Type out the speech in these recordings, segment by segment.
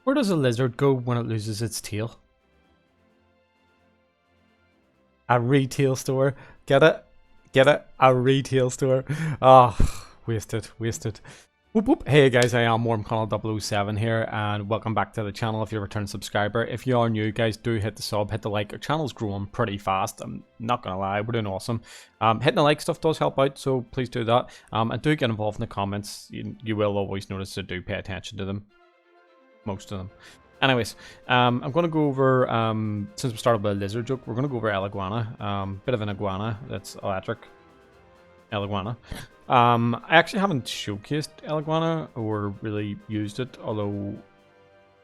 Where does a lizard go when it loses its tail? A retail store. Get it? Get it? A retail store. Ah, wasted, wasted. Whoop whoop. Hey guys, I am WarmConnell007 here, and welcome back to the channel if you're a return subscriber. If you are new, guys, do hit the sub, hit the like. Our channel's growing pretty fast, I'm not gonna lie, we're doing awesome. Hitting the like stuff does help out, so please do that. And do get involved in the comments. You will always notice to do pay attention to them. Most of them. Anyways, I'm going to go over, since we started with a lizard joke, we're going to go over Eleguana. Bit of an iguana that's electric. Eleguana. I actually haven't showcased Eleguana or really used it, although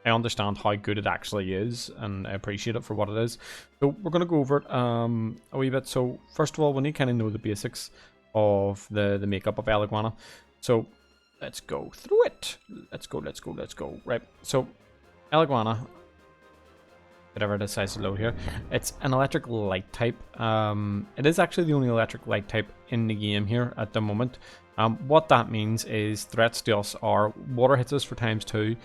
I understand how good it actually is and I appreciate it for what it is. So we're going to go over it a wee bit. So first of all, we need to kind of know the basics of the makeup of Eleguana. So let's go through it. Let's go. Right, so Eleguana, whatever it decides to load here, it's an electric light type. It is actually the only electric light type in the game here at the moment. What that means is threats to us are water hits us for ×2,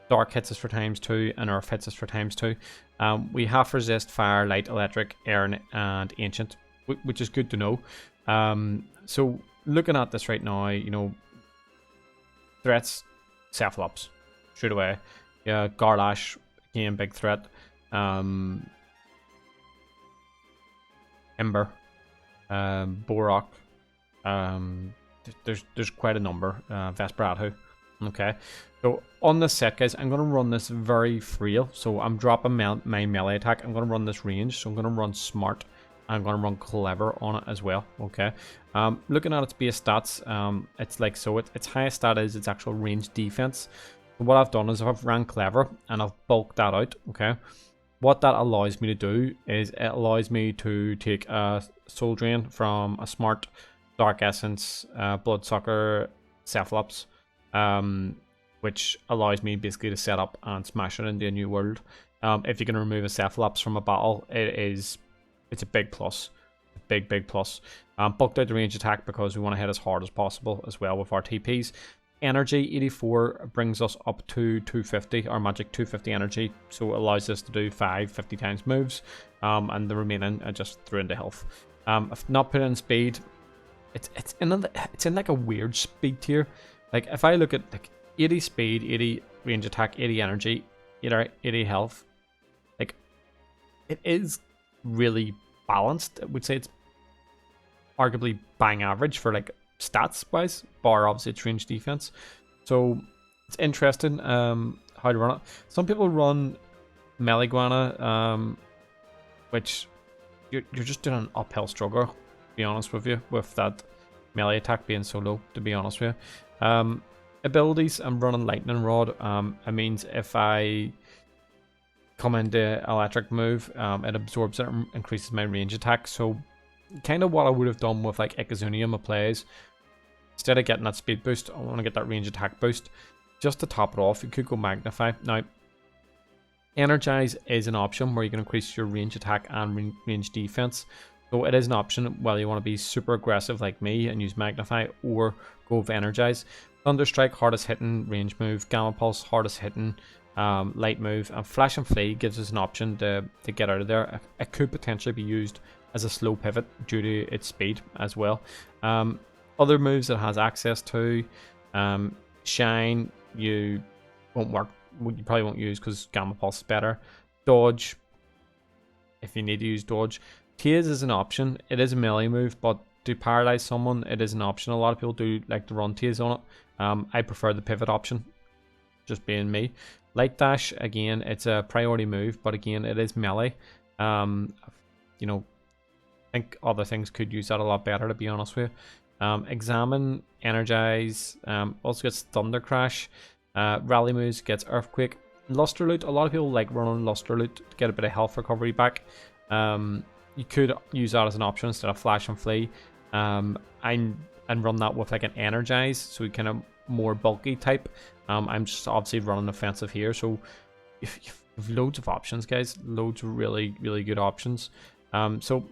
dark hits us for ×2, and earth hits us for ×2. We half resist fire, light, electric, air, and ancient, which is good to know. So looking at this right now, you know, threats, Cephalops, straight away. Yeah, Garlash, again, big threat. Ember, Borok. There's quite a number. Vesperatu. Okay, so on this set, guys, I'm gonna run this very frail. So I'm dropping my melee attack. I'm gonna run this range. So I'm gonna run smart. I'm gonna run clever on it as well. Okay. Looking at its base stats, it's like so. Its highest stat is its actual range defense. What I've done is I've ran clever and I've bulked that out. Okay, what that allows me to do is it allows me to take a soul drain from a smart, dark essence, bloodsucker, Cephalops, which allows me basically to set up and smash it into a new world. If you can remove a Cephalops from a battle, it's a big plus, big plus. Bulked out the range attack because we want to hit as hard as possible as well with our TPs. Energy 84 brings us up to 250, our magic 250 energy, so it allows us to do 50 times moves, and the remaining I just threw into health. If not put in speed, it's in like a weird speed tier. Like if I look at like 80 speed, 80 range attack, 80 energy, 80 health, like it is really balanced. I would say it's arguably bang average for like stats wise, bar obviously its range defense. So it's interesting how to run it. Some people run Eleguana, which you're just doing an uphill struggle, to be honest with you, with that melee attack being so low, to be honest with you. Abilities, I'm running lightning rod. It means if I come into electric move, it absorbs it and increases my range attack. So kind of what I would have done with like Ikazunia in my plays. Instead of getting that speed boost, I want to get that range attack boost. Just to top it off, you could go Magnify. Now, Energize is an option where you can increase your range attack and range defense. So it is an option whether you want to be super aggressive like me and use Magnify or go with Energize. Thunderstrike, hardest hitting range move. Gamma Pulse, hardest hitting light move. And Flash and Flee gives us an option to get out of there. It could potentially be used as a slow pivot due to its speed as well. Other moves it has access to, Shine, you won't work. You probably won't use because Gamma Pulse is better. Dodge, if you need to use Dodge. Tase is an option. It is a melee move, but to paralyze someone, it is an option. A lot of people do like to run Tase on it. I prefer the pivot option, just being me. Light Dash, again, it's a priority move, but again, it is melee. You know, I think other things could use that a lot better, to be honest with you. Examine, Energize, also gets Thunder Crash. Rally moves gets Earthquake. Luster Loot, a lot of people like running Luster Loot to get a bit of health recovery back. You could use that as an option instead of Flash and Flee. And run that with like an Energize, so kind of more bulky type. I'm just obviously running offensive here, so if you've loads of options, guys, loads of really good options. So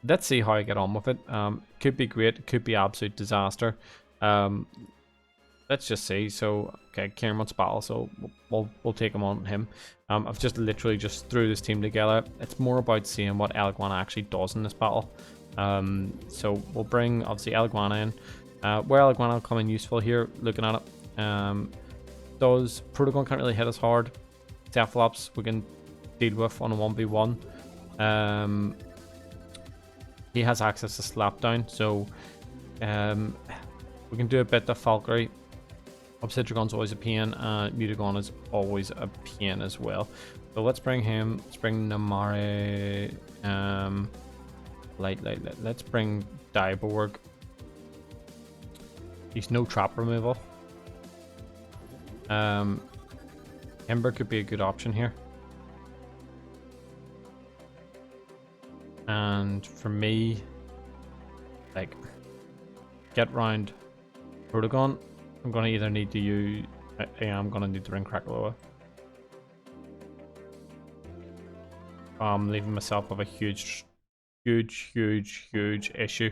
let's see how I get on with it. Could be great, could be absolute disaster. let's just see. So, okay, Kieran wants battle, so we'll take him on him. I've just literally just threw this team together. It's more about seeing what Eleguana actually does in this battle. So we'll bring obviously Eleguana in. Where Eleguana will come in useful here, looking at it. Does Protogon can't really hit us hard. Cephalops we can deal with on a 1v1. He has access to Slapdown, so we can do a bit of Valkyrie. Obsidian's always a pain, and Mutagon is always a pain as well. So let's bring him. Let's bring Namare. Let's bring Diborg. He's no trap removal. Ember could be a good option here. And for me, like, get round Protogon, I'm gonna either need to use. I'm gonna need to bring Krakaloa. I'm leaving myself with a huge issue,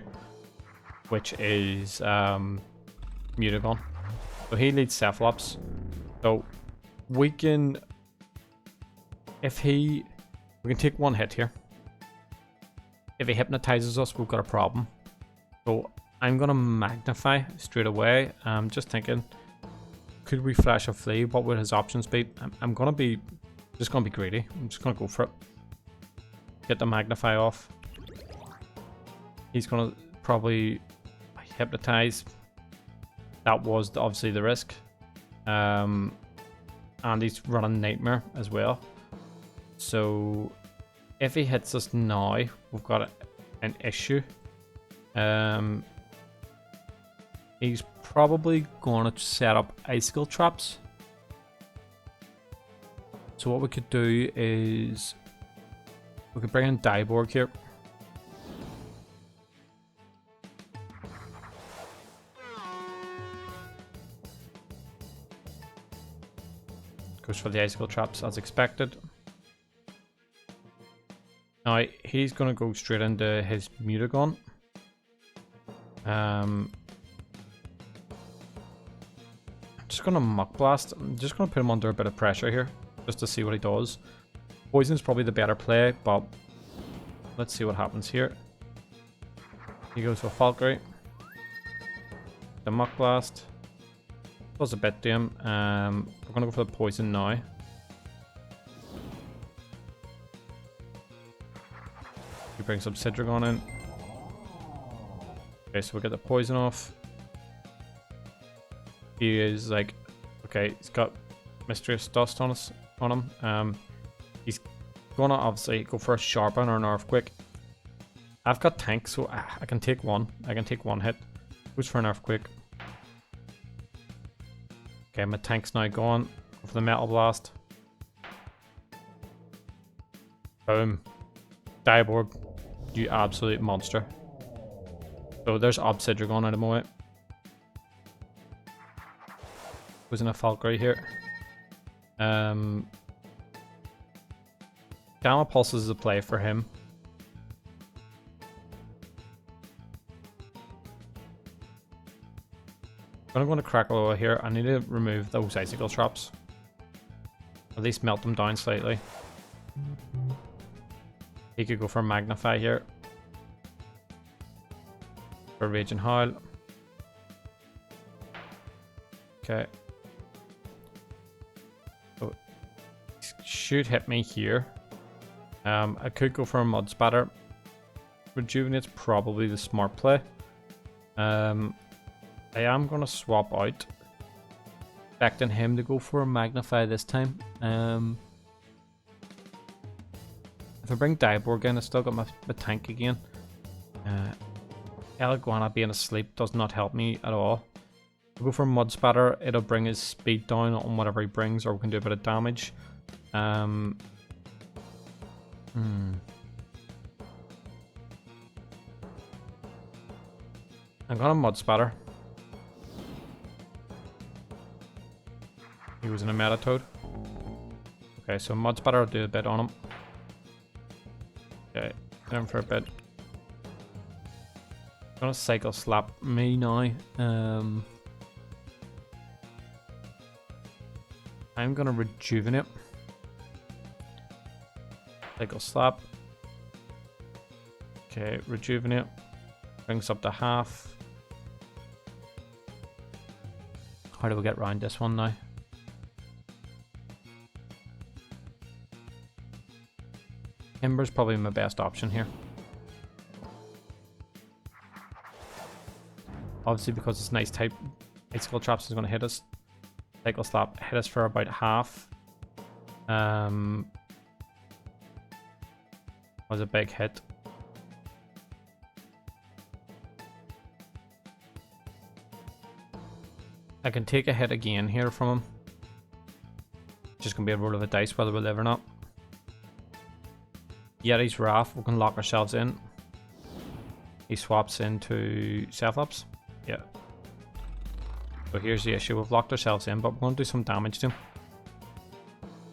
which is Mutagon. So he leads Cephalops. So we can, we can take one hit here. If he hypnotizes us, we've got a problem. So I'm gonna magnify straight away. I'm just thinking, could we flash a flea? What would his options be? I'm gonna be just gonna be greedy. I'm just gonna go for it. Get the magnify off. He's gonna probably hypnotize. That was obviously the risk. And he's running Nightmare as well. So if he hits us now, we've got an issue. He's probably going to set up icicle traps. So what we could do is we could bring in Diborg here. Goes for the icicle traps as expected. Now he's going to go straight into his Mutagon. I'm just going to Muck Blast. I'm just going to put him under a bit of pressure here, just to see what he does. Poison's probably the better play, but let's see what happens here. He goes for Valkyrie. The Muck Blast does a bit to him. We're going to go for the poison now. He brings some Cidragon in. Okay, so we'll get the poison off. He is like, okay, he's got Mysterious Dust on him. He's gonna obviously go for a Sharpen or an Earthquake. I've got tank, so I can take one. I can take one hit. Goes for an Earthquake. Okay, my tank's now gone. Go for the Metal Blast. Boom. Diborg, you absolute monster. So there's Obsidian out of my way. Was in a Valkyrie here. Gamma Pulse is a play for him. I'm going to Krakaloa here. I need to remove those icicle traps. At least melt them down slightly. He could go for Magnify here. For Rage and Howl. Okay. So, should hit me here. I could go for a Mud Spatter. Rejuvenate's probably the smart play. I am going to swap out. Expecting him to go for a Magnify this time. If I bring Diborg in, I still got my tank again. Eleguana being asleep does not help me at all. We'll go for Mud Spatter. It'll bring his speed down on whatever he brings, or we can do a bit of damage. I'm gonna Mud Spatter. He was in a Metatoad. Okay, so Mud Spatter will do a bit on him. Okay, get him for a bit. Gonna Cycle Slap me now. I'm gonna rejuvenate. Cycle slap. Okay, rejuvenate. Brings up to half. How do we get around this one now? Ember's probably my best option here. Obviously, because it's nice type, icicle traps is going to hit us. Cycle slap hit us for about half. Was a big hit. I can take a hit again here from him. Just gonna be a roll of a dice whether we live or not. Yeti's Wrath, we can lock ourselves in. He swaps into self-ups. Yeah. So here's the issue, we've locked ourselves in, but we're gonna do some damage to him.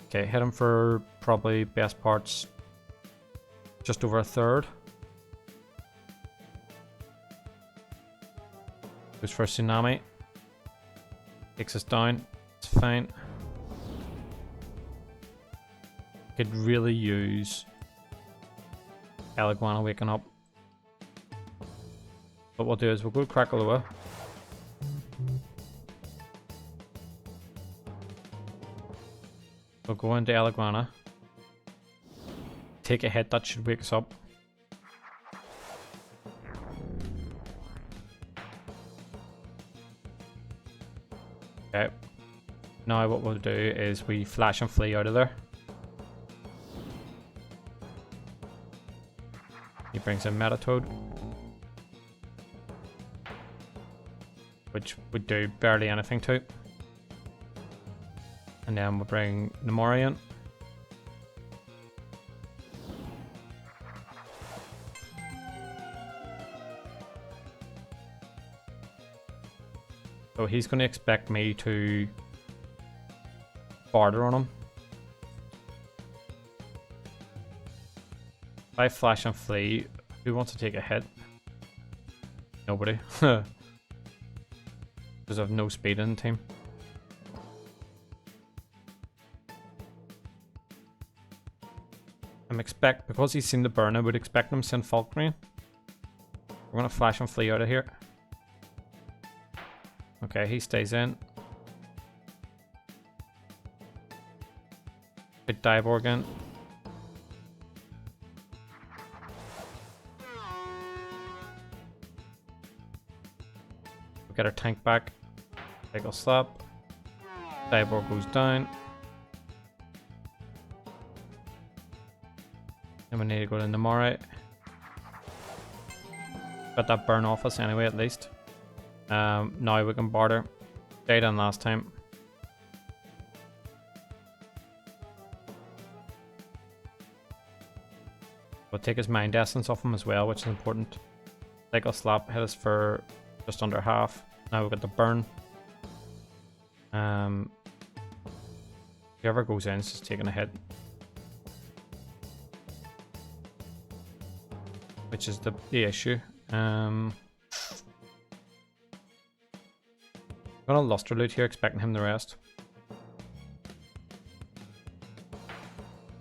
Okay, hit him for probably best parts just over a third. Goes for a tsunami. Takes us down. It's fine. Could really use Eleguana waking up. What we'll do is we'll go Krakaloa. We'll go into Eleguana. Take a hit, that should wake us up. Okay. Now what we'll do is we flash and flee out of there. He brings in Metatoad, which would do barely anything to. And then we'll bring Nemori in. So he's going to expect me to barter on him. If I flash and flee, who wants to take a hit? Nobody. Because I have no speed in the team. Because he's seen the burn, I would expect him to send Falkreign. We're going to flash and flee out of here. Okay, he stays in. Good dive organ. We'll get our tank back. Cycle slap. Cyborg goes down. Then we need to go to Nemori. Got that burn off us anyway, at least. Now we can barter. Stayed on last time. We'll take his mind essence off him as well, which is important. Cycle slap hit us for just under half. Now we've got the burn. Whoever goes in is just taking a hit, which is the issue. I'm gonna luster loot here, expecting him to rest.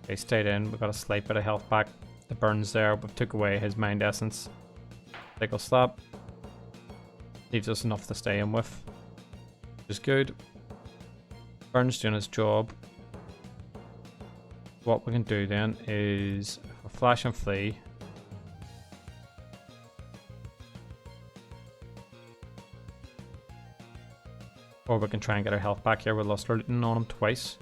Okay, stayed in. We've got a slight bit of health back. The burn's there, but took away his mind essence. Cycle slap. Leaves us enough to stay in with, which is good. Burn's doing his job. What we can do then is flash and flee. Or we can try and get our health back here with luster looting on him twice.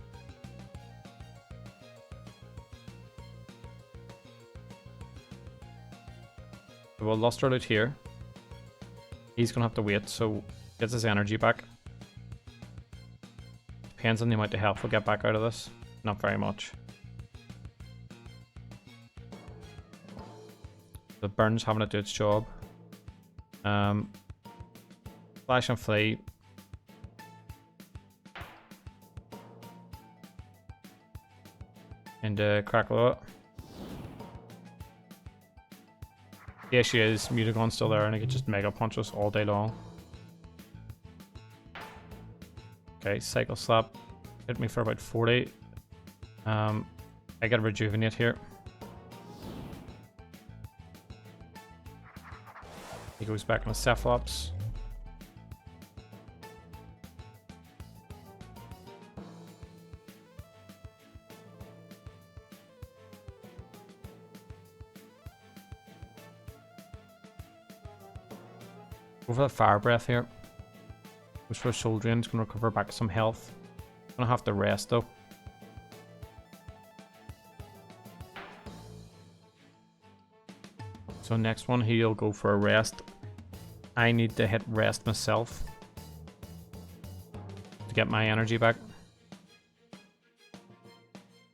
So we'll luster loot here. He's gonna have to wait, so gets his energy back. Depends on the amount of health we'll get back out of this. Not very much. The burn's having to do its job. Flash and flee. Into Krakaloa. The issue is Mutagon's still there and it could just mega punch us all day long. Okay, cycle slap. hit me for about 40. I gotta rejuvenate here. He goes back on the cephalops. Go for the fire breath here. Goes for a soul drain. It's gonna recover back some health. Gonna have to rest though. So next one, he'll go for a rest. I need to hit rest myself to get my energy back.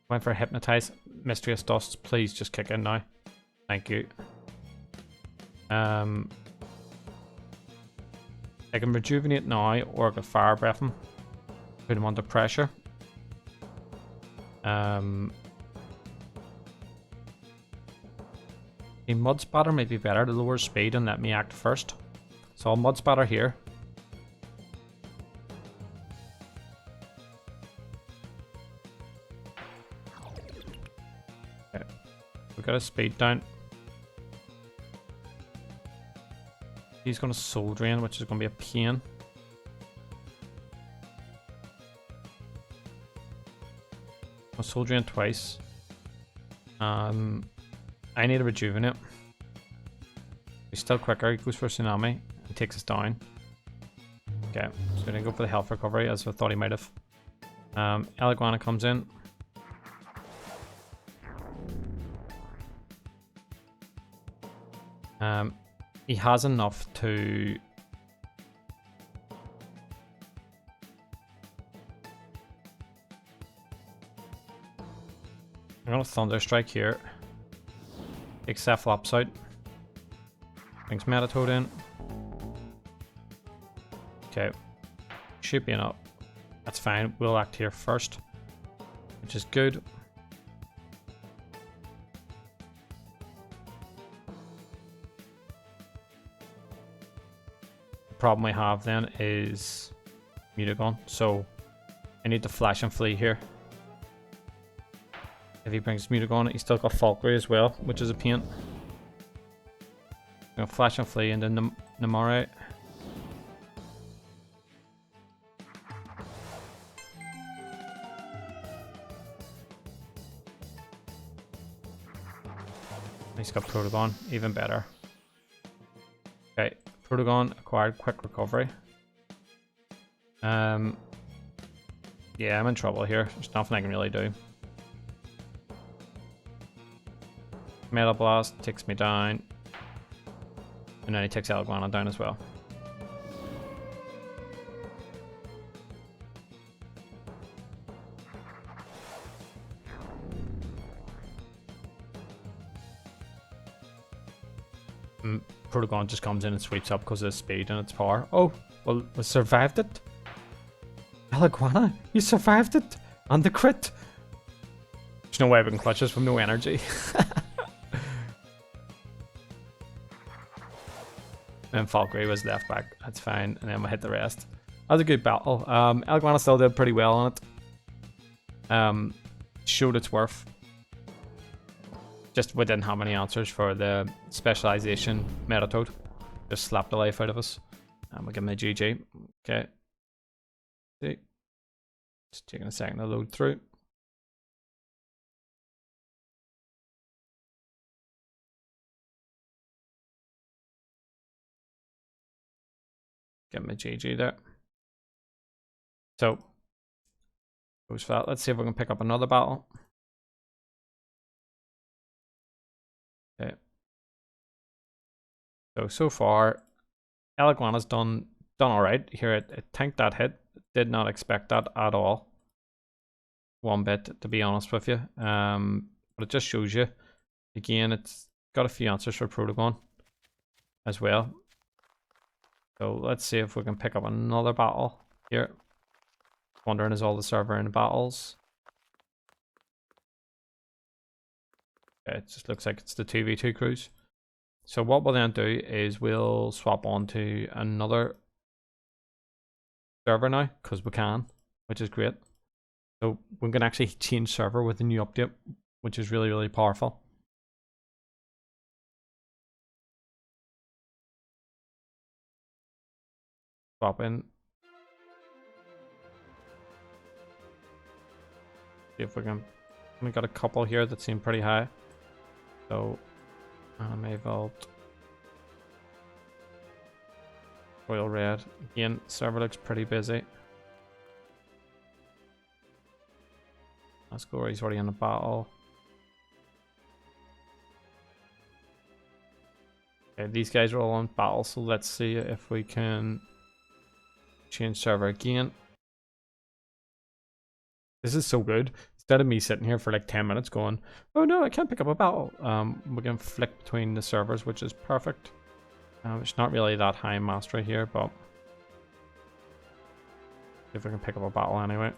Went for a hypnotize. Mysterious dust, please just kick in now. Thank you. I can rejuvenate now, or I can fire breath him. Put him under pressure. A mud spatter might be better to lower speed and let me act first. So I'll mud spatter here. Okay. We've got his speed down. He's going to soul drain, which is going to be a pain. I'll soul drain twice. I need to rejuvenate. He's still quicker. He goes for tsunami and takes us down. Okay, so we're gonna go for the health recovery as I thought he might have. Eleguana comes in. He has enough to I'm gonna thunder strike here. Take cephalops out. Brings Metatoad in. Okay. Should be enough. That's fine. We'll act here first, which is good. The problem we have then is Mutagon, so I need to flash and flee here. If he brings Mutagon, he's still got Falkray as well, which is a pain. I'm gonna flash and flee into Namare. He's got Protogon, even better. Okay, Protogon acquired quick recovery. Yeah, I'm in trouble here. There's nothing I can really do. Metal Blast takes me down. And then he takes Eleguana down as well. Protogon just comes in and sweeps up because of its speed and its power. Oh, well, we survived it. Eleguana, you survived it. And the crit. There's no way we can clutch this from no energy. And Falkray was left back. That's fine. And then we'll hit the rest. That was a good battle. Eleguana still did pretty well on it. Showed its worth. Just we didn't have any answers for the specialization Metatoad. Just slapped the life out of us. We'll give him a GG. Okay. See. Just taking a second to load through. Give him a GG there. So, goes for that. Let's see if we can pick up another battle. Okay. So far, Eleguana's done alright. Here, it tanked that hit. Did not expect that at all. One bit, to be honest with you. But it just shows you. Again, it's got a few answers for Protogon as well. So let's see if we can pick up another battle here. Wondering, is all the server in battles? Okay, it just looks like it's the 2v2 crews. So what we'll then do is we'll swap on to another server now, because we can, which is great. So we can actually change server with the new update, which is really, really powerful. Swap in. See if we can. We got a couple here that seem pretty high. So, anime vault. Royal red. Again, server looks pretty busy. Let's go. He's already in a battle. Okay, these guys are all in battle, so let's see if we can change server again. This is so good. Instead of me sitting here for like 10 minutes going, oh no, I can't pick up a battle. We can flick between the servers, which is perfect. It's not really that high mastery here, but see if we can pick up a battle anyway.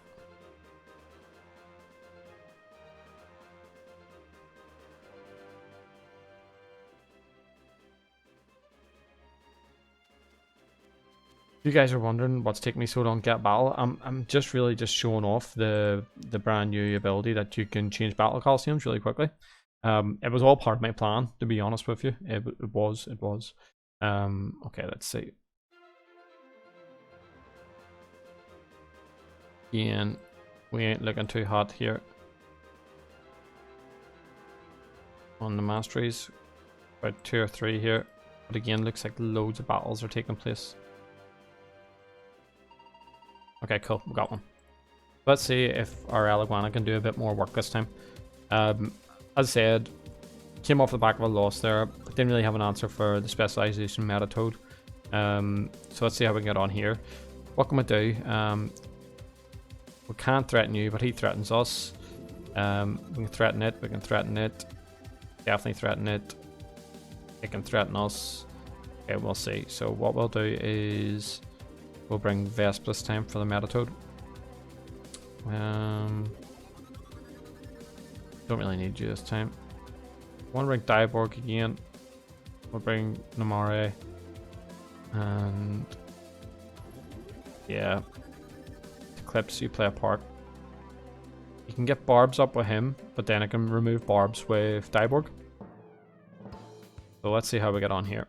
If you guys are wondering what's taking me so long to get battle, I'm just really just showing off the brand new ability that you can change battle costumes really quickly. It was all part of my plan, to be honest with you. It was. Okay, let's see. Again, we ain't looking too hot here on the masteries. About 2 or 3 here, but again, looks like loads of battles are taking place. Okay, cool, we got one. Let's see if our Eleguana can do a bit more work this time. As I said, came off the back of a loss there. Didn't really have an answer for the specialization Metatoad. So let's see how we can get on here. What can we do? We can't threaten you, but he threatens us. We can threaten it, we can threaten it. Definitely threaten it. It can threaten us. Okay, we'll see. So what we'll do is we'll bring Vesp this time for the Metatoad. Don't really need you this time. Want to bring Diborg again. We'll bring Namare. And yeah, Eclipse, you play a part. You can get Barbs up with him, but then I can remove Barbs with Diborg. So let's see how we get on here.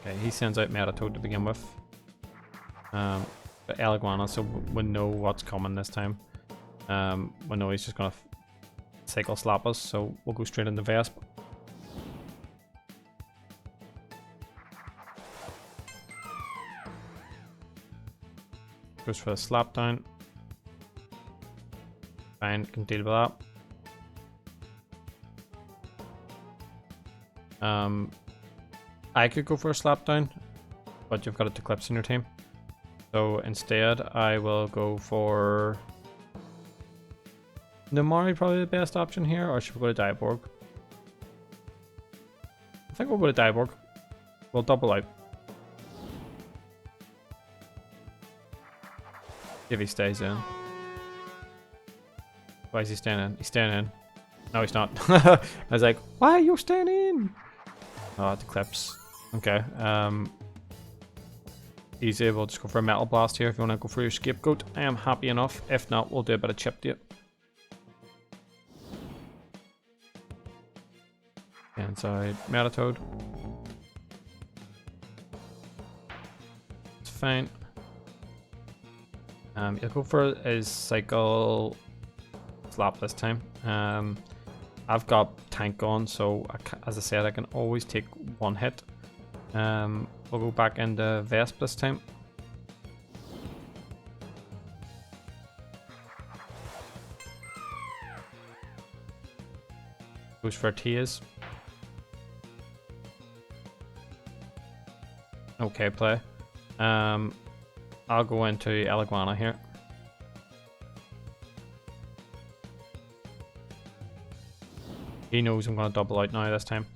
Okay, he sends out Metatoad to begin with. But Eleguana, so we know what's coming this time. We know he's just gonna cycle slap us, so we'll go straight into Vesp. Goes for the slap down. Fine, can deal with that. I could go for a slap down, but you've got a Eclipse in your team. So instead, I will go for Namari, probably the best option here, or should we go to Diborg? I think we'll go to Diborg. We'll double out. If he stays in. Why is he staying in? He's staying in. No, he's not. I was like, why are you staying in? Oh, the Eclipse. Okay. Easy, we'll just go for a Metal Blast here if you want to go for your Scapegoat. I am happy enough. If not, we'll do a bit of Chip Date. Inside Metatoad. It's fine. You'll go for his Cycle Slap this time. I've got Tank on, so as I said, I can always take one hit. We'll go back into Vesp this time. Goes for Tears. Okay, play. I'll go into Eleguana here. He knows I'm going to double out now this time.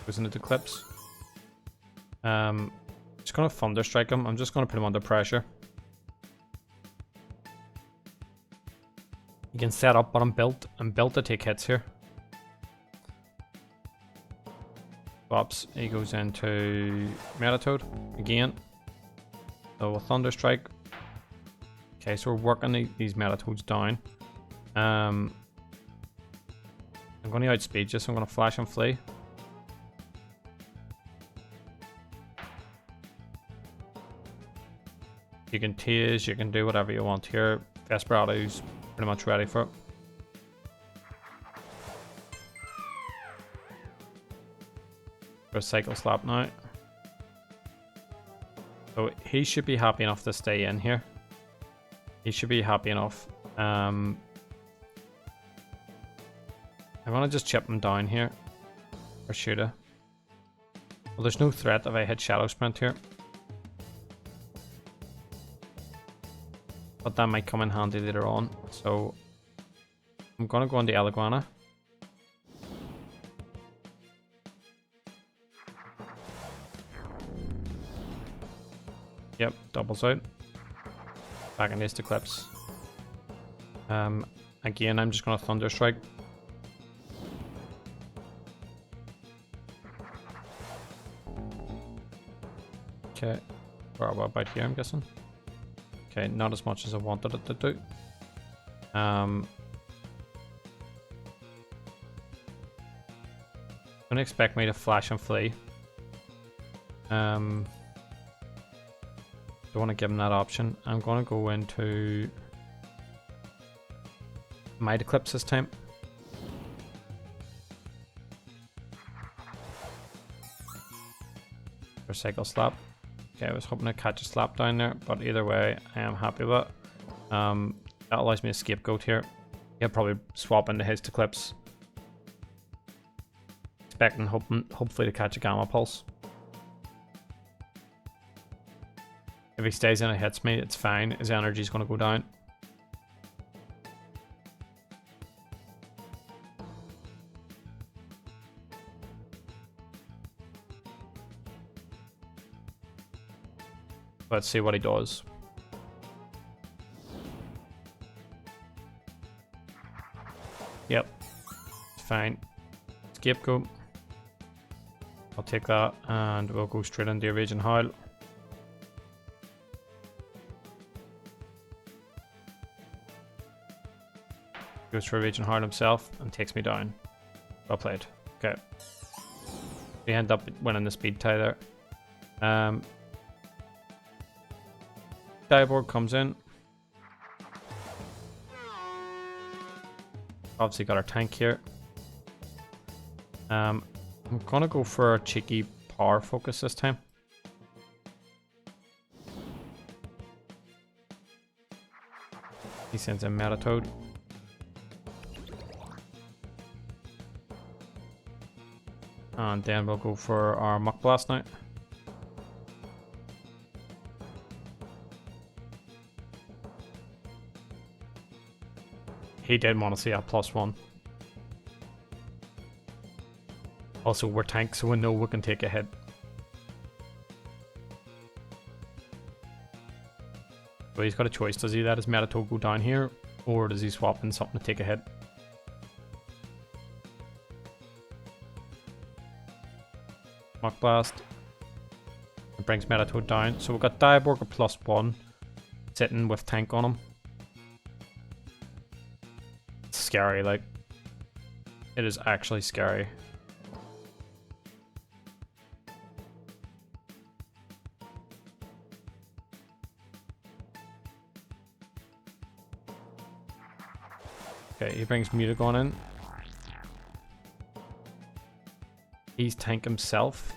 Goes into Eclipse. Just going to Thunder Strike him. I'm just going to put him under pressure. You can set up, but I'm built to take hits here. Swaps. He goes into Metatoad again. So a Thunder Strike. Okay, so we're working these Metatoads down. I'm going to outspeed you, so I'm going to Flash and Flee. You can tease, you can do whatever you want here. Vesperado's pretty much ready for it. For a Cycle Slap now. So he should be happy enough to stay in here. He should be happy enough. I'm gonna just chip him down here. Or shoot her. Well, there's no threat if I hit Shadow Sprint here. But that might come in handy later on. So I'm gonna go on the Eleguana. Yep, doubles out. Back in this Eclipse. Again, I'm just gonna Thunder Strike. Okay, we're about here, I'm guessing. Okay, not as much as I wanted it to do. Don't expect me to Flash and Flee. Don't want to give him that option. I'm going to go into Might Eclipse this time. For Cycle Slap. Okay, I was hoping to catch a slap down there, but either way, I am happy with it. That allows me to scapegoat here. He'll probably swap into his Eclipse. Expecting, hopefully to catch a Gamma Pulse. If he stays in and hits me, it's fine. His energy's going to go down. Let's see what he does. Yep. It's fine. Scapegoat. I'll take that and we'll go straight into the Raging Howl. Goes for Raging Howl himself and takes me down. Well played. Okay. We end up winning the speed tie there. Cyborg comes in. Obviously got our tank here. I'm gonna go for a cheeky power focus this time. He sends in Metatoad. And then we'll go for our Muck Blast now. He didn't want to see a +1. Also, we're tanks, so we know we can take a hit. But he's got a choice. Does he let his Metatoad go down here, or does he swap in something to take a hit? Muck Blast. It brings Metatoad down. So we've got Diaborg a +1 sitting with tank on him. It's scary, like. It is actually scary. Okay, he brings Mutagon in. He's tank himself.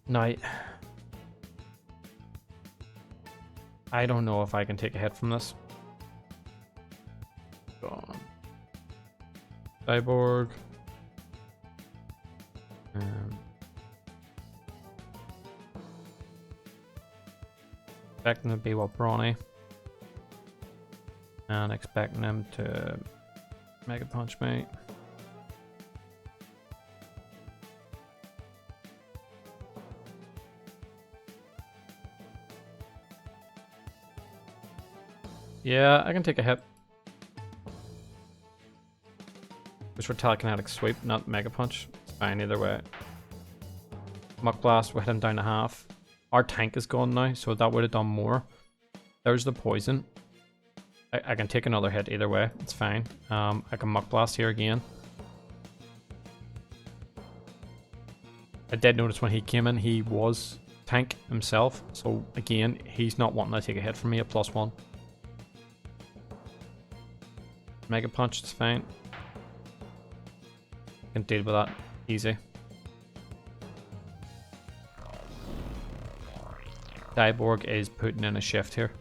Now, I don't know if I can take a hit from this. Go on. Cyborg. Expecting to be what Brawny. And expecting him to Mega Punch me. Yeah, I can take a hit. Which for telekinetic sweep, not mega punch. It's fine either way. Muck blast, we'll hit him down to half. Our tank is gone now, so that would have done more. There's the poison. I can take another hit either way, it's fine. I can muck blast here again. I did notice when he came in, he was tank himself. So again, he's not wanting to take a hit from me at +1. Mega punch, it's fine. Can deal with that easy. Cyborg is putting in a shift here.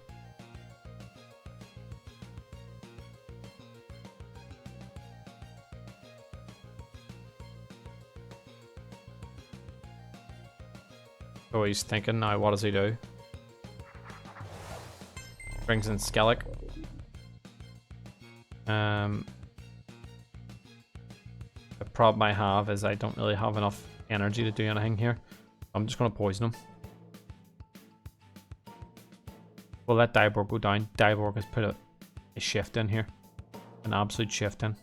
So he's thinking now, what does he do? Brings in Skellig. The problem I have is I don't really have enough energy to do anything here. I'm just going to poison him. We'll let Cyborg go down. Cyborg has put a shift in here. An absolute shift in.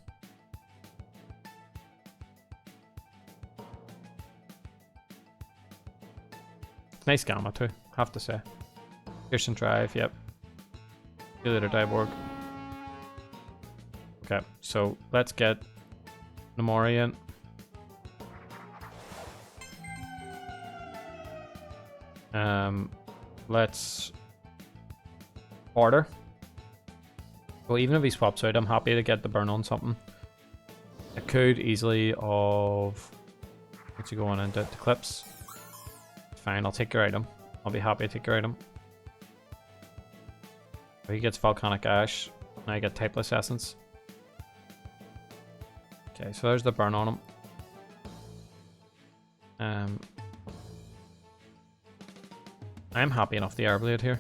Nice gamma too, have to say. Piercing drive, yep. See you later, Cyborg. Okay, so let's get Namori in. Let's order. Well, even if he swaps out, I'm happy to get the burn on something. I could easily of... What's he going into? The clips. Fine, I'll take your item. I'll be happy to take your item. So he gets Volcanic Ash, and I get Typeless Essence. Okay, so there's the burn on him. I'm happy enough the Airblade here.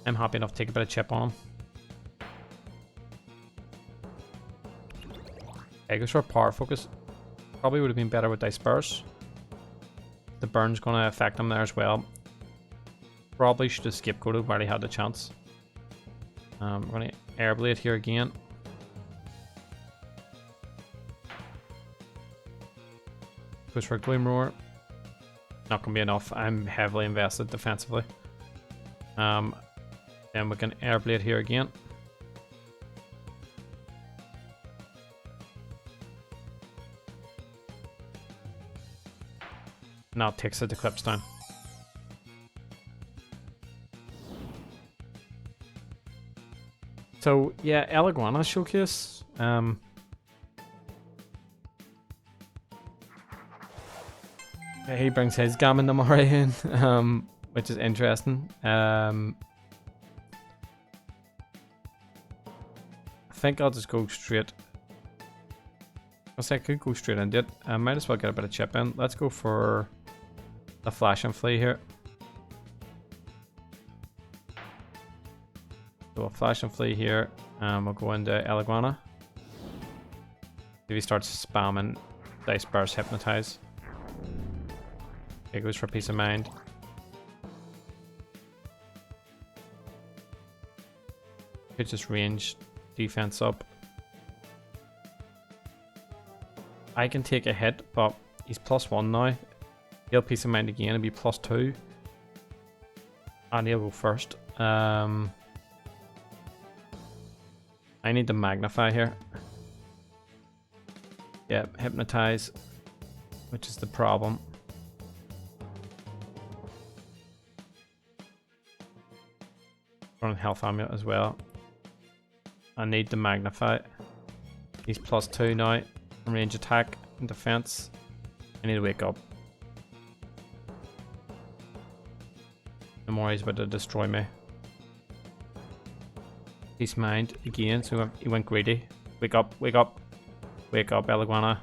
I'm happy enough to take a bit of chip on him. Okay, goes for power focus. Probably would have been better with Disperse. The burn's going to affect him there as well. Probably should have scapegoated while he had the chance. We're going to Airblade here again. Goes for Gloom Roar. Not going to be enough. I'm heavily invested defensively. Then we can Airblade here again. Now it takes the clips down. So yeah, Eleguana showcase. He brings his Gammon Namori in, which is interesting. I think I'll just go straight. I could go straight into it. I might as well get a bit of chip in. Let's go for the Flash and Flee here. So we'll Flash and Flee here. We'll go into Eleguana. If he starts spamming Dice Burst Hypnotize. It goes for Peace of Mind. Could just range defense up. I can take a hit, but he's +1 now. He'll Peace of Mind again and be +2. And he'll go first. I need to magnify here. Yeah, Hypnotize, which is the problem. Running Health Amulet as well. I need to magnify. He's +2 now. Range attack and defense. I need to wake up. The more he's about to destroy me. Peace Mind again, so he went greedy. Wake up, wake up. Wake up, Eleguana.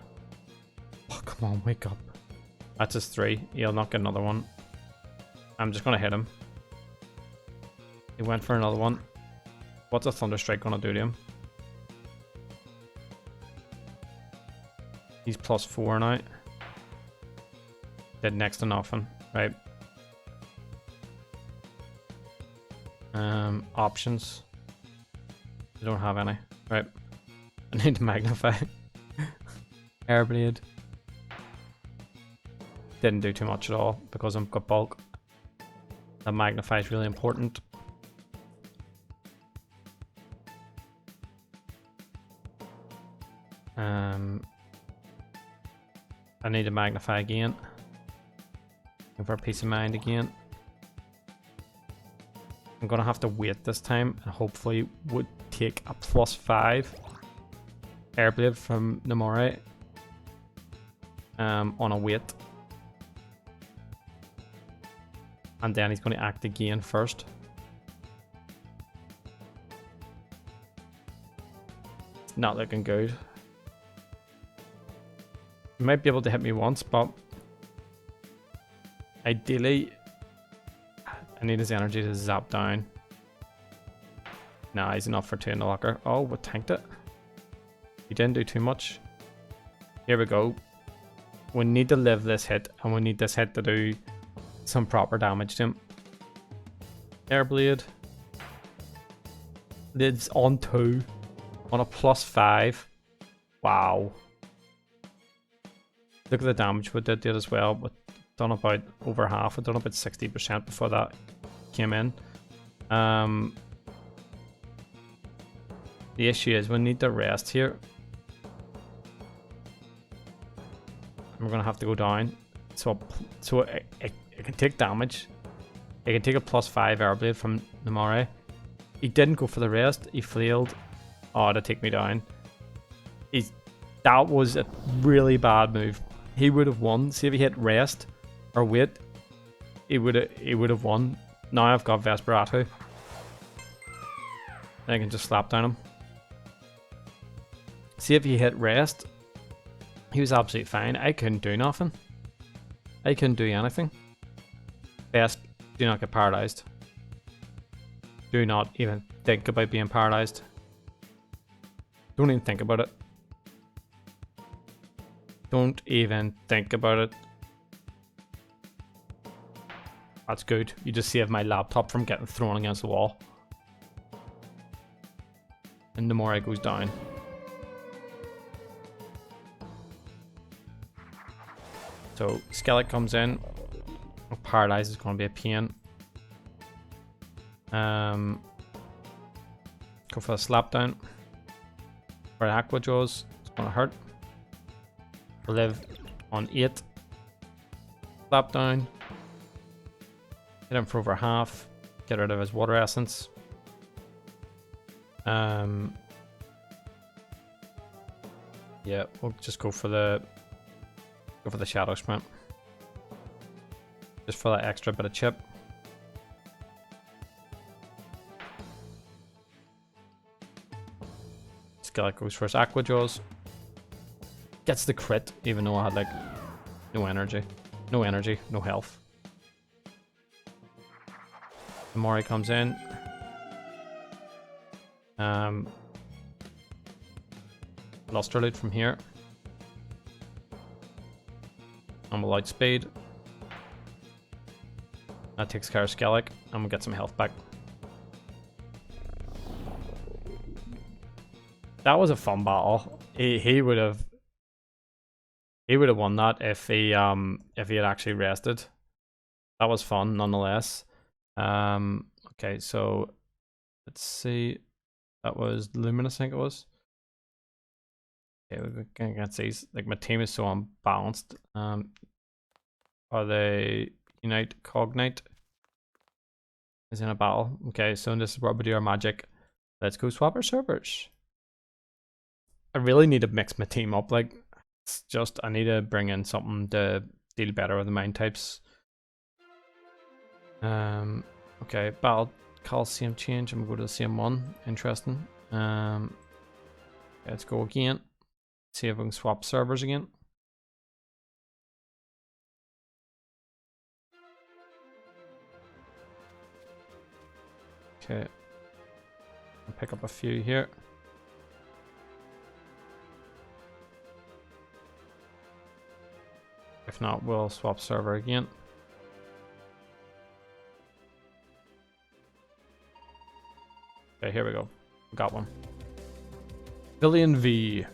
Oh, come on, wake up. That's his 3. He'll not get another one. I'm just gonna hit him. He went for another one. What's a Thunder Strike gonna do to him? He's +4 now. did next to nothing, right? Options. I don't have any. Right. I need to magnify. Airblade. Didn't do too much at all because I've got bulk. The magnify is really important. I need to magnify again. Looking for peace of mind again. I'm gonna have to wait this time and hopefully would take a +5 airblade from Namori on a wait. And then he's going to act again first. It's not looking good. He might be able to hit me once, but ideally I need his energy to zap down. Nah, he's enough for 2 in the locker. Oh, we tanked it. He didn't do too much. Here we go. We need to live this hit, and we need this hit to do some proper damage to him. Airblade. Lid's on 2. On a +5. Wow. Look at the damage we did as well. We've done about over half. We've done about 60% before that came in. The issue is we need to rest here. We're going to have to go down. So it can take damage. It can take a +5 airblade from Namori. He didn't go for the rest. He flailed. Oh, to take me down. That was a really bad move. He would have won. See if he hit rest or wait. He would have won. Now I've got Vesperatu. I can just slap down him. See if he hit rest. He was absolutely fine. I couldn't do nothing. I couldn't do anything. Best, do not get paralyzed. Do not even think about being paralyzed. Don't even think about it. Don't even think about it. That's good. You just saved my laptop from getting thrown against the wall. And the more it goes down. So Skeleton comes in. Paralyzed is going to be a pain. Go for a slap down. For Aqua Jaws, it's going to hurt. Live on 8. Slap down. Hit him for over half. Get rid of his water essence. Yeah, we'll just go for the shadow sprint. Just for that extra bit of chip. Skeleton goes for his Aqua Jaws. Gets the crit, even though I had like no energy. No energy, no health. Mori comes in. Lost our loot from here. And we'll outspeed. That takes care of Skeleton, and we'll get some health back. That was a fun battle. He would have won that if he had actually rested. That was fun nonetheless. Okay, so let's see. That was Luminous, I think it was. Okay, we're going against these. Like, my team is so unbalanced. Are they Unite Cognite? Is in a battle. Okay, so this is where we do our magic. Let's go swap our servers. I really need to mix my team up. Like, it's just, I need to bring in something to deal better with the mind types. Okay, battle Coliseum change. I'm gonna go to the same one. Interesting. Let's go again. See if we can swap servers again. Okay. I'll pick up a few here. If not, we'll swap server again. Okay, here we go. Got one. Billion V.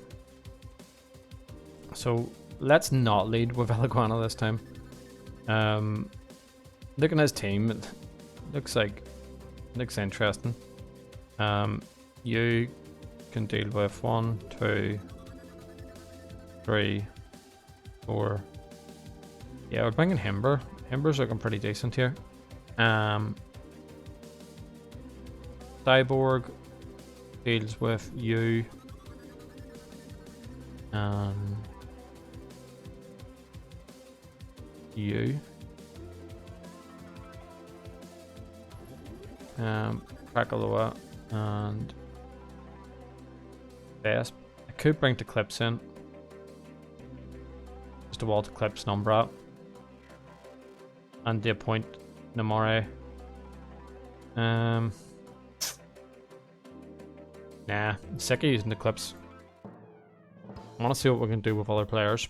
So let's not lead with Eleguana this time. Looking at his team, it looks interesting. You can deal with 1, 2, 3, 4. Yeah, we're bringing Himber. Himber's looking pretty decent here. Cyborg deals with you. You. Krakaloa and Vesp. I could bring the Clips in. Just a wall to Clips Numbra. And the point Namore. Nah, I'm sick of using the Clips. I want to see what we can do with other players.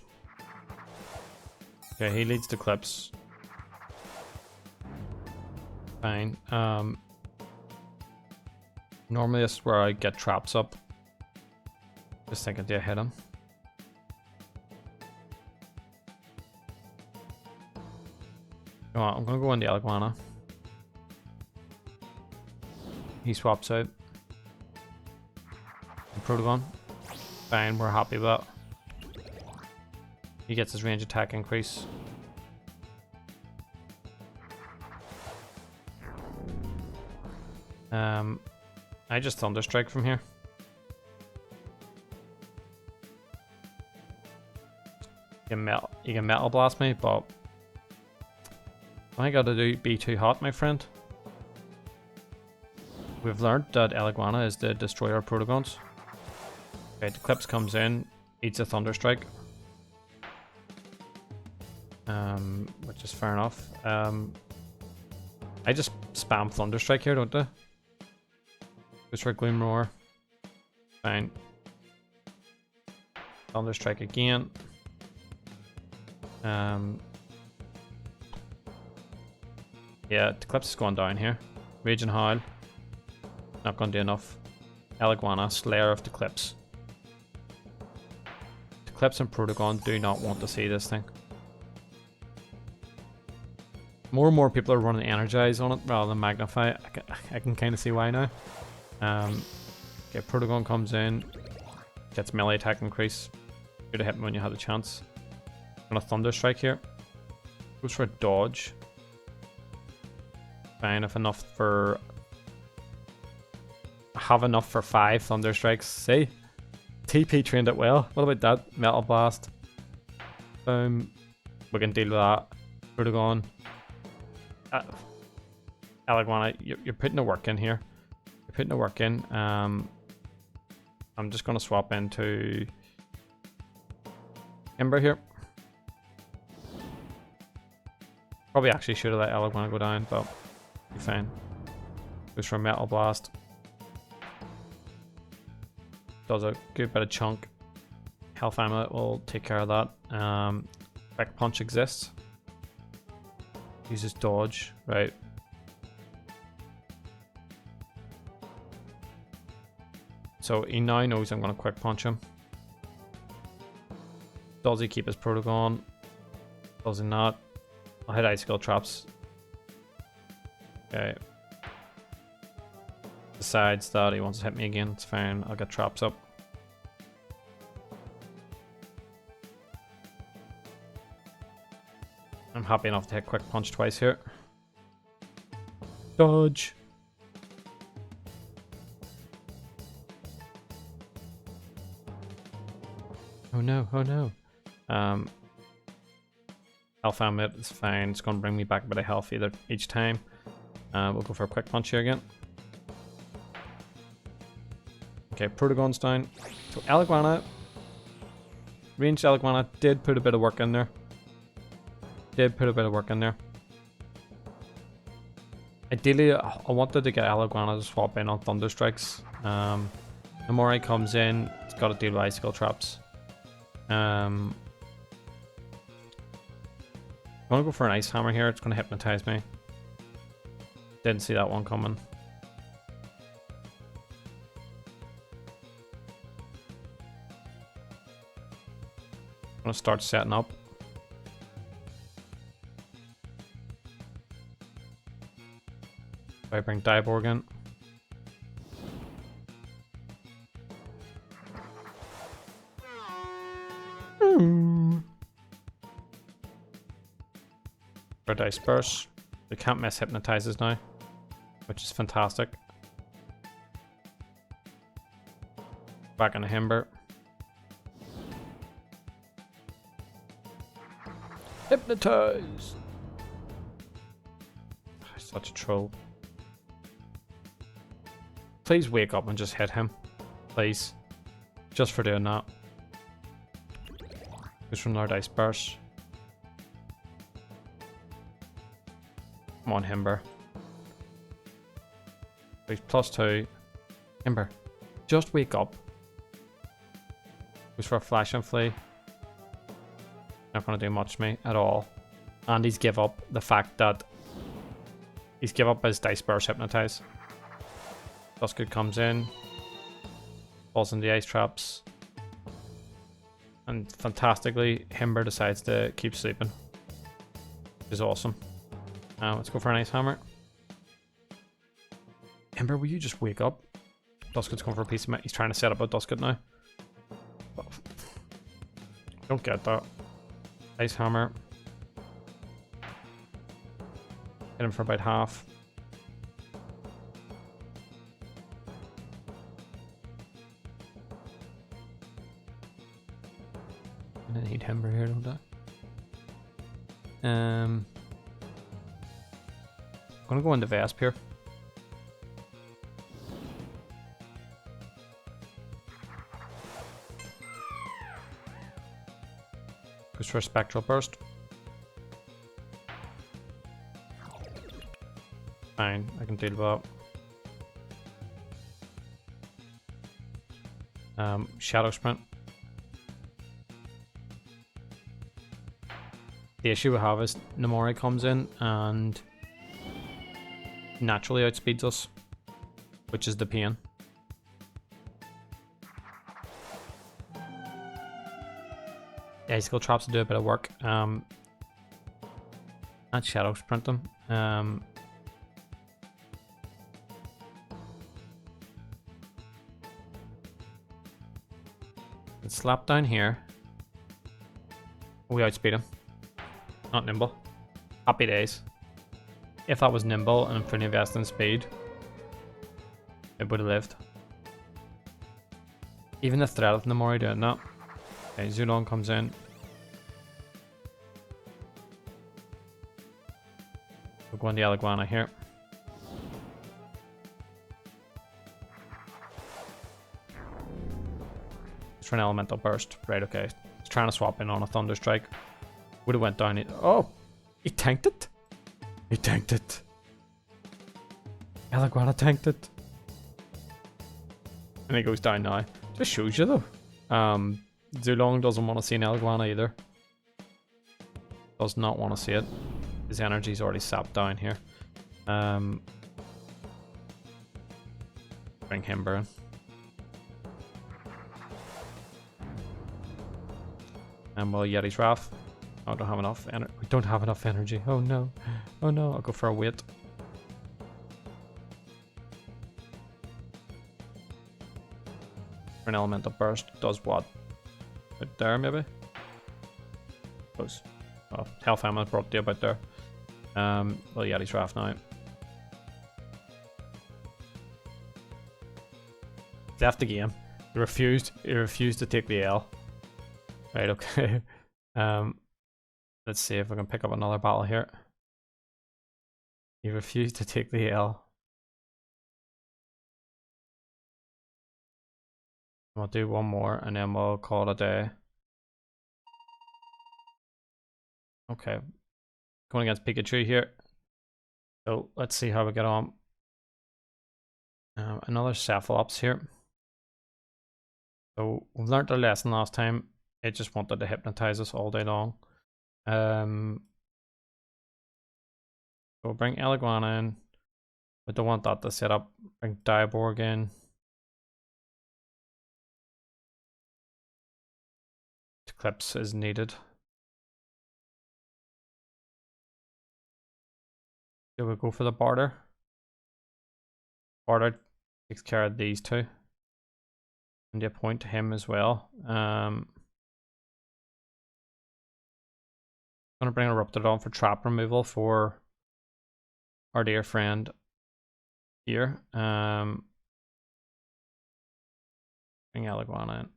Okay, he leads the Clips. Fine. Normally this is where I get traps up. Just thinking, do I hit him? Come on, I'm gonna go in the Eleguana. He swaps out. The Protogon. Fine, we're happy with that. He gets his range attack increase. I just Thunderstrike from here. You can Metal Blast me, but I gotta be too hot, my friend. We've learned that Eleguana is the destroyer of Protogons. Okay, the Clips comes in, eats a Thunderstrike. Which is fair enough. I just spam Thunderstrike here, don't I? Goes for Gloom Roar. Fine. Thunderstrike again. Yeah, the Clips is going down here. Rage and Howl. Not going to do enough. Eleguana, Slayer of the Clips. The Clips and Protogon do not want to see this thing. More and more people are running Energize on it rather than Magnify. I can kind of see why now. Okay, Protogon comes in, gets melee attack increase. Should have hit me when you had a chance. I'm gonna Thunderstrike here. Goes for a dodge. Fine, if enough for. I have enough for 5 Thunderstrikes. See? TP trained it well. What about that? Metal Blast. Boom. We can deal with that. Protogon. Eleguana, you're putting the work in here. You're putting the work in. I'm just going to swap into Ember here. Probably actually should have let Eleguana go down, but be fine. Goes for a Metal Blast. Does a good bit of chunk. Health Amulet will take care of that. Quick Punch exists. Uses dodge, right? So he now knows I'm going to Quick Punch him. Does he keep his Protogon? Does he not? I'll hit Icicle Traps. Okay. Decides that he wants to hit me again. It's fine. I'll get traps up. I'm happy enough to hit Quick Punch twice here. Dodge. Oh no, oh no. Health Amulet is fine. It's going to bring me back a bit of health each time. We'll go for a Quick Punch here again. Okay, Protogon's down. So Eleguana. Ranged Eleguana did put a bit of work in there. Ideally, I wanted to get Eleguana to swap in on Thunderstrikes. Namori comes in, it's got to deal with Icicle Traps. I'm gonna go for an ice hammer here. It's gonna hypnotize me. Didn't see that one coming. I'm gonna start setting up. If I bring Diborg in. For Dice Burst. They can't miss hypnotizes now, which is fantastic. Back on the Himber. Hypnotize! Such a troll. Please wake up and just hit him. Please. Just for doing that. Goes from our Dice Burst. Come on, Himber. He's +2. Himber, just wake up. Goes for a Flash and Flea. Not going to do much to me at all. And he's give up the fact that he's give up his Dice Burst Hypnotize. Duskwood comes in. Falls in the ice traps. And fantastically, Himber decides to keep sleeping. Which is awesome. Let's go for an ice hammer. Himber, will you just wake up? Duskwood's going for a piece of meat. He's trying to set up a Duskwood now. Don't get that. Ice hammer. Hit him for about half. I need Himber here, don't I? I'm gonna go into Vesp here. Goes for a Spectral Burst. Fine, I can deal with that. Shadow Sprint. The issue we have is Namori comes in and naturally outspeeds us, which is the pain. Icicle traps to do a bit of work. And Shadow Sprint them. Let's slap down here. We outspeed him. Not nimble. Happy days. If that was nimble and fully invested in speed, it would have lived. Even the threat of Namori doing that. Okay, Zulon comes in. We'll go on the Eleguana here. It's for an Elemental Burst. Right, okay. He's trying to swap in on a Thunder Strike. Would have went down. Oh! He tanked it! He tanked it! Eleguana tanked it! And he goes down now. Just shows you though. Zulong doesn't want to see an Eleguana either. Does not want to see it. His energy's already sapped down here. Bring Himber in. And we'll Yeti's Wrath. Oh, I don't have enough energy. We don't have enough energy. Oh no. Oh no, I'll go for a wait. For an Elemental Burst. Does what? About there, maybe? Close. Oh, Hellfire brought you about there. Well, Yeti's Wrath now. Left the game. He refused to take the L. Right, okay. Let's see if I can pick up another battle here. He refused to take the L. We'll do one more and then we'll call it a day. Okay. Going against Pikachu here. So let's see how we get on. Another Cephalops here. So we've learned our lesson last time. It just wanted to hypnotize us all day long. we'll bring Eleguana in. We don't want that to set up. Bring Diaborg in. Eclipse is needed. Do we go for the barter? Barter takes care of these two. And you point to him as well. I'm gonna bring a Raptidon for trap removal for our dear friend here. Bring Eleguana in.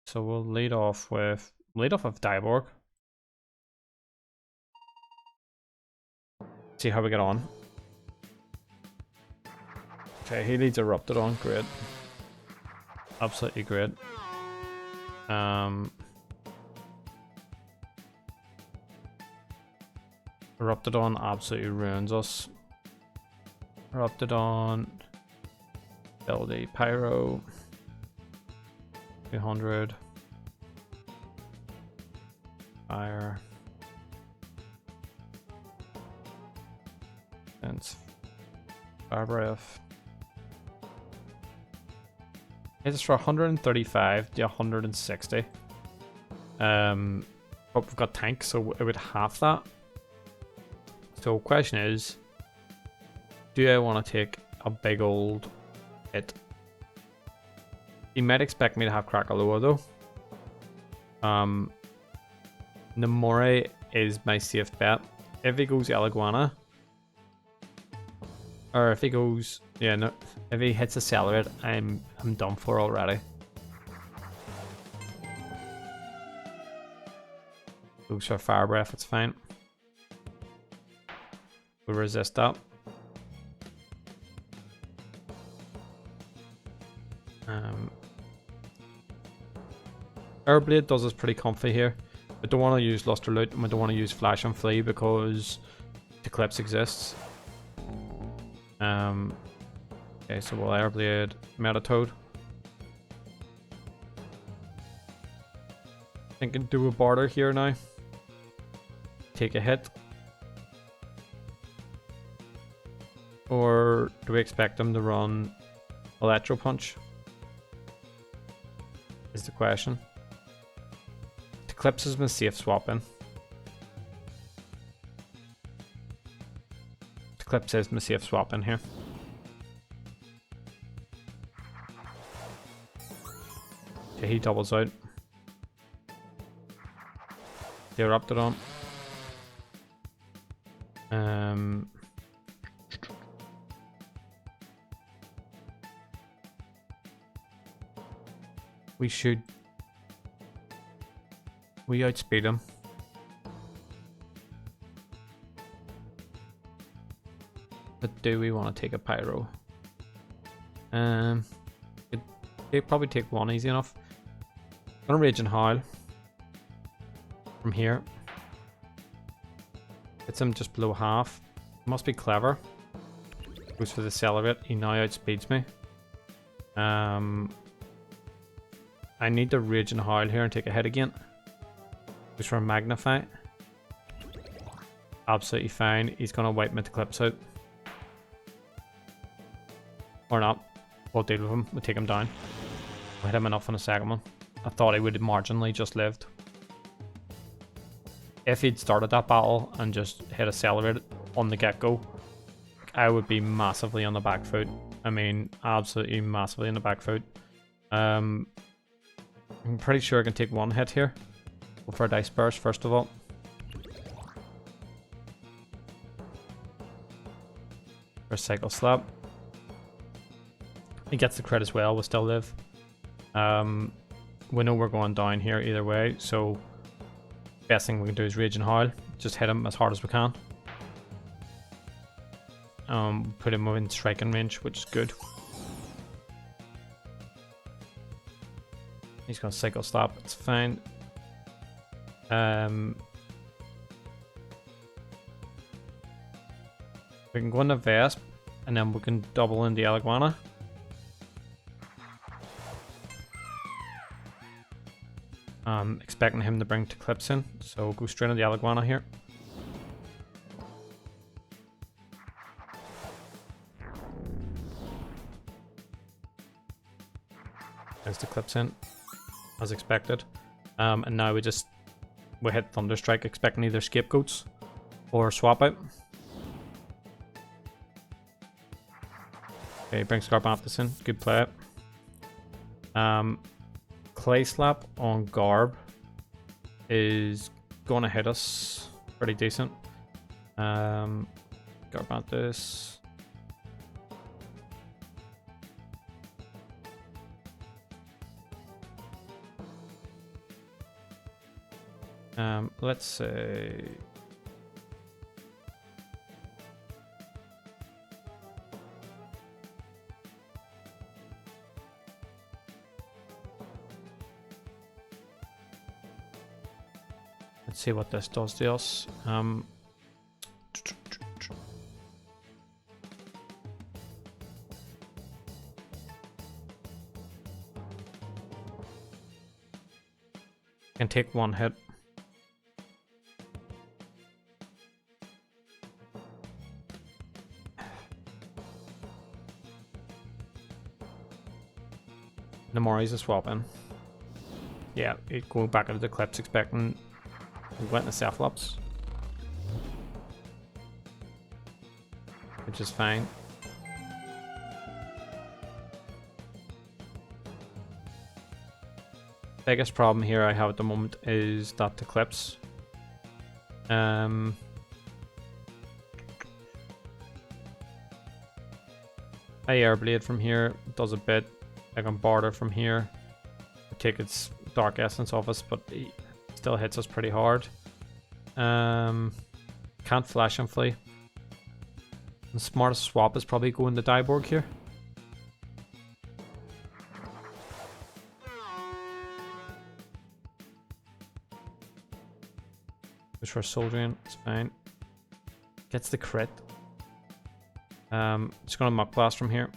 So we'll lead off with Diaborg. See how we get on. Okay, he leads a Raptidon, great. Absolutely great. Raptidon absolutely ruins us. Raptidon, ability, Pyro, 200, Fire, and Fire Breath. It's for 135 to 160. But we've got tanks, so it would half that. So question is, do I want to take a big old hit? You might expect me to have Krakaloa though. Namori is my safe bet. If he goes Eleguana, or if he goes, yeah, no, if he hits Accelerate, I'm done for already. Goes for Fire Breath, it's fine. We resist that. Airblade does us pretty comfy here. We don't want to use Luster Loot and we don't want to use Flash and Flee because Eclipse exists. Okay, so we'll Airblade Metatoad. Thinking do a barter here now. Take a hit. Or do we expect them to run Electro Punch? Is the question. Eclipse is my safe swap in. Eclipse is my safe swap in here. Okay, he doubles out. The Raptidon. We outspeed him. But do we want to take a Pyro? They'd probably take one easy enough. I'm gonna Rage and Howl from here. Hits him just below half. Must be clever. Goes for the Accelerate. He now outspeeds me. I need to Rage and Howl here and take a hit again. Goes for a Magnify. Absolutely fine. He's gonna wipe my Eclipse out. Or not. We'll deal with him. We'll take him down. We'll hit him enough on the second one. I thought he would have marginally just lived. If he'd started that battle and just hit Accelerate on the get-go, I would be massively on the back foot. I mean, absolutely massively on the back foot. I'm pretty sure I can take one hit here. Go for a Dice Burst first of all. For a Cycle Slap. He gets the crit as well, we'll still live. We know we're going down here either way, so best thing we can do is Rage and Howl. Just hit him as hard as we can. Put him in striking range, which is good. He's gonna Cycle Slap, it's fine. We can go into Vesp, and then we can double in the Eleguana. Expecting him to bring Eclipse in, so we'll go straight into the Eleguana here. Brings the clips in, as expected. And now we hit Thunderstrike, expecting either scapegoats or swap out. Okay, brings Garbanthus in. Good play. Clay Slap on Garb is going to hit us pretty decent. Garbanthus. Let's say let's see what this does to us. Can take one hit. Namori's a swap in. Yeah, going back into the clips, expecting went in the Cephalops, which is fine. Biggest problem here I have at the moment is that the clips. I Airblade from here, does a bit. I can barter from here, take its Dark Essence off us, but he still hits us pretty hard. Can't flash and flee. The smartest swap is probably going to Dieborg here. Goes for a Soldrian, it's fine. Gets the crit. Just gonna Muck Blast from here.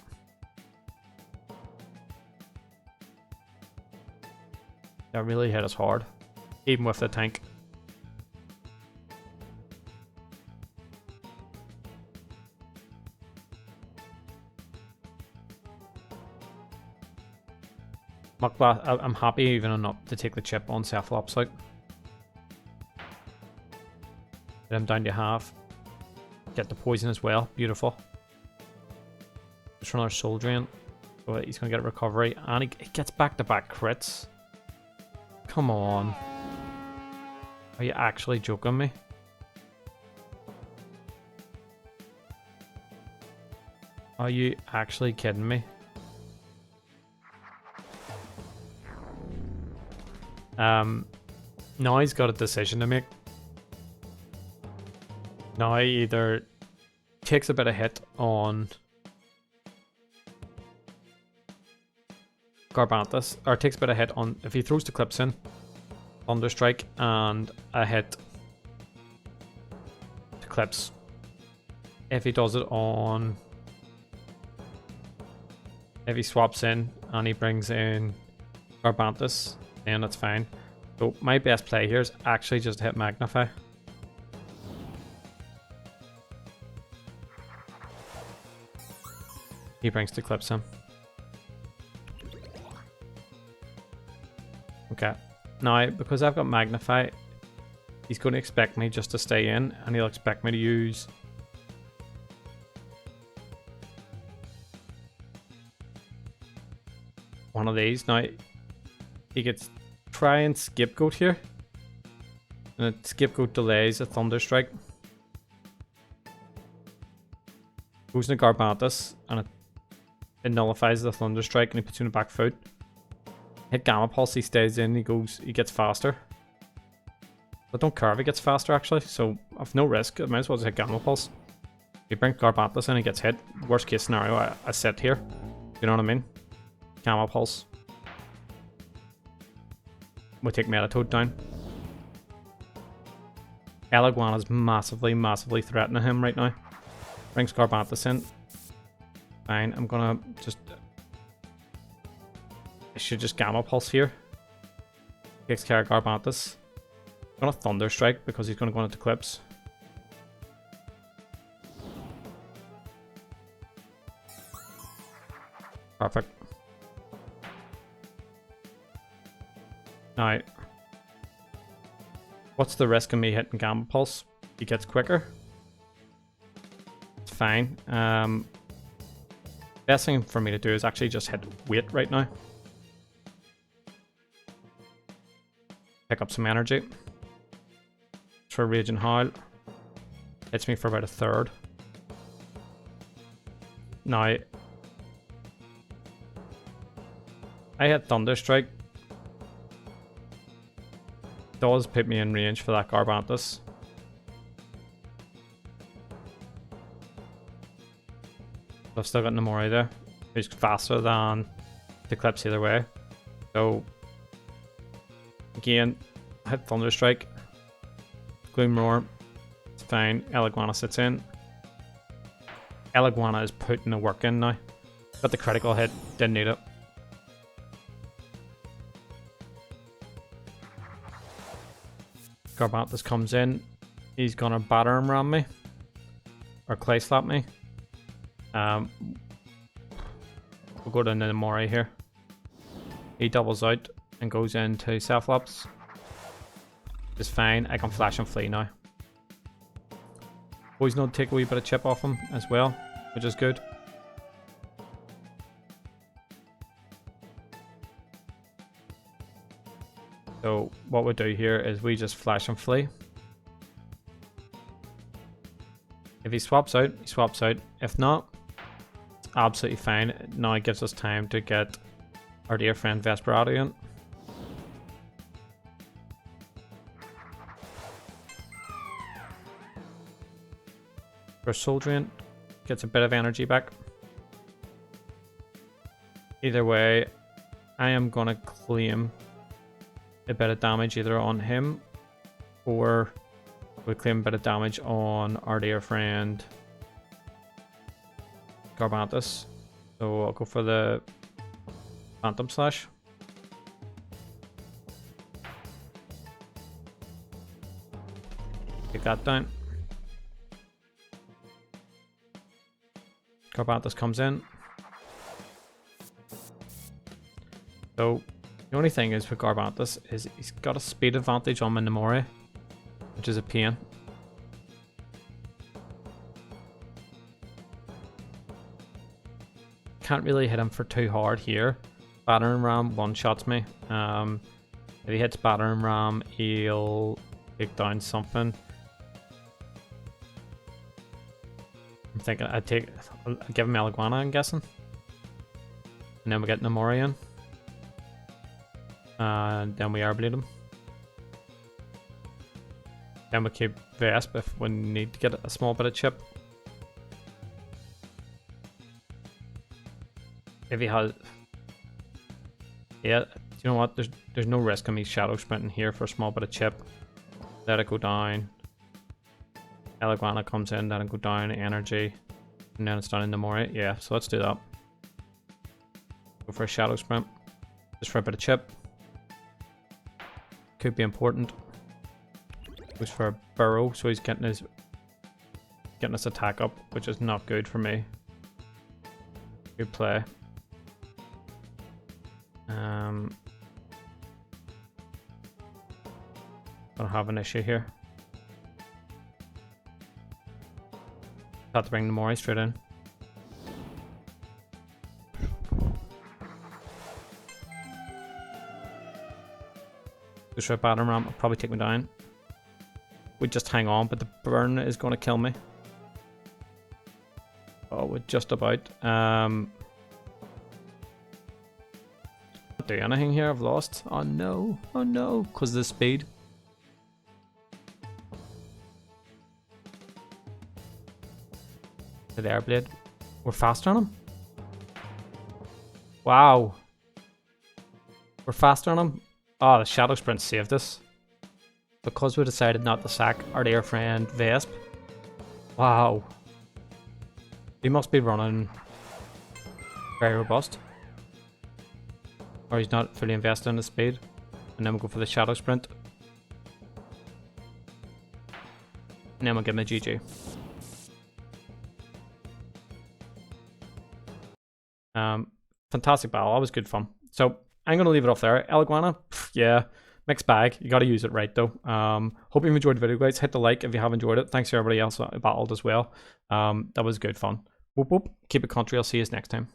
That really hit us hard, even with the tank. Muck Blast, I'm happy even enough to take the chip on Cephalops out. Get him down to half. Get the poison as well, beautiful. Just for another Soul Drain. So he's going to get a recovery, and he gets back-to-back crits. Come on. Are you actually joking me? Are you actually kidding me? Now he's got a decision to make. Now he either takes a bit of hit on Garbanthus, or takes a bit of hit on, if he throws the clips in, Thunderstrike, and a hit to clips. If he does it on, if he swaps in and he brings in Garbanthus, then that's fine. So my best play here is actually just hit Magnify. He brings the clips in. Okay. Now, because I've got Magnify, he's going to expect me just to stay in, and he'll expect me to use one of these. Now, he gets try and Scapegoat here, and a Scapegoat delays a Thunderstrike. Goes into Garbanthus, and it nullifies the Thunderstrike, and he puts you in the back foot. Hit Gamma Pulse, he stays in, he gets faster. I don't care if he gets faster actually, so I've no risk. I might as well just hit Gamma Pulse. You bring Garbanthus in, he gets hit. Worst case scenario, I sit here. You know what I mean? Gamma Pulse. We take Metatoad down. Eleguana is massively threatening him right now. Brings Garbanthus in. Fine, I'm gonna just... I should just Gamma Pulse here. Takes care of Garbanthus. I'm gonna Thunderstrike because he's gonna go into clips. Perfect. Now, what's the risk of me hitting Gamma Pulse? He gets quicker. It's fine. Best thing for me to do is actually just hit wait right now. Pick up some energy. For Raging Howl. Hits me for about a third. Now, I hit Thunderstrike. Does put me in range for that Garbantus. I've still got Namori there, who's faster than the Eclipse either way. So, again, hit Thunderstrike. Gloom Roar, it's fine. Eleguana sits in. Eleguana is putting the work in now. Got the critical hit, didn't need it. Garbantus comes in. He's gonna batter him around me. Or clay slap me. We'll go down to the Mori here. He doubles out and goes into self-laps. It's fine. I can flash and flee now. Poison take a wee bit of chip off him as well, which is good. So what we do here is we just flash and flee. If he swaps out, he swaps out. If not, it's absolutely fine. Now it gives us time to get our dear friend Vesperado in. For Soul Drain, gets a bit of energy back. Either way, I am gonna claim a bit of damage either on him, or we claim a bit of damage on our dear friend Garbantus. So I'll go for the Phantom Slash. Get that down. Garbantus comes in. So the only thing is with Garbantus is he's got a speed advantage on Minamori, which is a pain. Can't really hit him for too hard here. Battering Ram one-shots me. If he hits Battering Ram, he'll take down something. I'm thinking I'll give him Eleguana, I'm guessing. And then we get Namori in. And then we airblade him. Then we keep Vesp if we need to get a small bit of chip. If he has... Yeah, you know what? There's no risk of me shadow sprinting here for a small bit of chip. Let it go down. Eleguana comes in, let it go down, energy. And then it's down in Namori. Yeah, so let's do that. Go for a shadow sprint. Just for a bit of chip. Could be important. Goes for a burrow, so he's getting his attack up, which is not good for me. Good play. Gonna have an issue here. Have to bring the Mori straight in. Just for a battering ram, will probably take me down. We just hang on, but the burn is going to kill me. Oh, we're just about. Can't do anything here. I've lost. Oh no! Oh no! Because of the speed. The airblade. We're faster on him. Wow. We're faster on him. Oh, the Shadow Sprint saved us. Because we decided not to sack our dear friend Vesp. Wow. He must be running very robust. Or he's not fully invested in the speed. And then we'll go for the Shadow Sprint. And then we'll give him a GG. Fantastic battle. That was good fun. So I'm going to leave it off there. Eleguana, yeah, mixed bag. You got to use it right though. Hope you've enjoyed the video, guys. Hit the like if you have enjoyed it. Thanks to everybody else that battled as well. That was good fun. Whoop whoop. Keep it country. I'll see you next time.